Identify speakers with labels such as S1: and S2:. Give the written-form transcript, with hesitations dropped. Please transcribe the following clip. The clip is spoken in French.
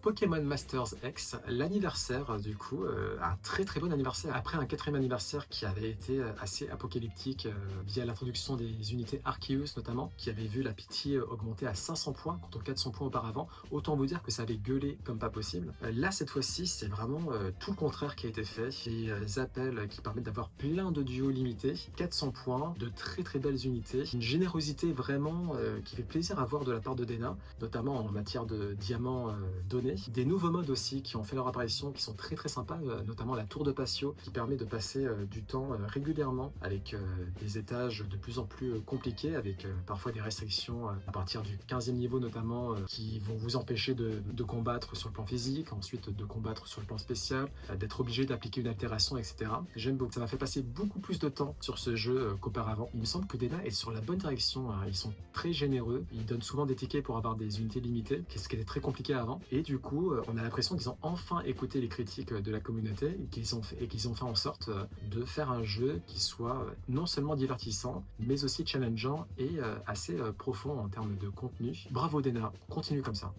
S1: Pokémon Masters X, l'anniversaire un très très bon anniversaire. Après un quatrième anniversaire qui avait été assez apocalyptique via l'introduction des unités Arceus notamment, qui avait vu la pitié augmenter à 500 points contre 400 points auparavant. Autant vous dire que ça avait gueulé comme pas possible. Là cette fois-ci c'est vraiment tout le contraire qui a été fait. Des appels qui permettent d'avoir plein de duos limités, 400 points, de très très belles unités, une générosité vraiment qui fait plaisir à voir de la part de Dena, notamment en matière de diamants donnés. Des nouveaux modes aussi qui ont fait leur apparition, qui sont très très sympas, notamment la tour de Patio, qui permet de passer du temps régulièrement avec des étages de plus en plus compliqués, avec parfois des restrictions à partir du 15e niveau notamment, qui vont vous empêcher de combattre sur le plan physique, ensuite de combattre sur le plan spécial, d'être obligé d'appliquer une altération, etc. J'aime beaucoup. Ça m'a fait passer beaucoup plus de temps sur ce jeu qu'auparavant. Il me semble que Dena est sur la bonne direction, hein. Ils sont très généreux, ils donnent souvent des tickets pour avoir des unités limitées, ce qui était très compliqué avant, et du coup on a l'impression qu'ils ont enfin écouté les critiques de la communauté et qu'ils ont fait en sorte de faire un jeu qui soit non seulement divertissant mais aussi challengeant et assez profond en termes de contenu. Bravo Dena, continue comme ça.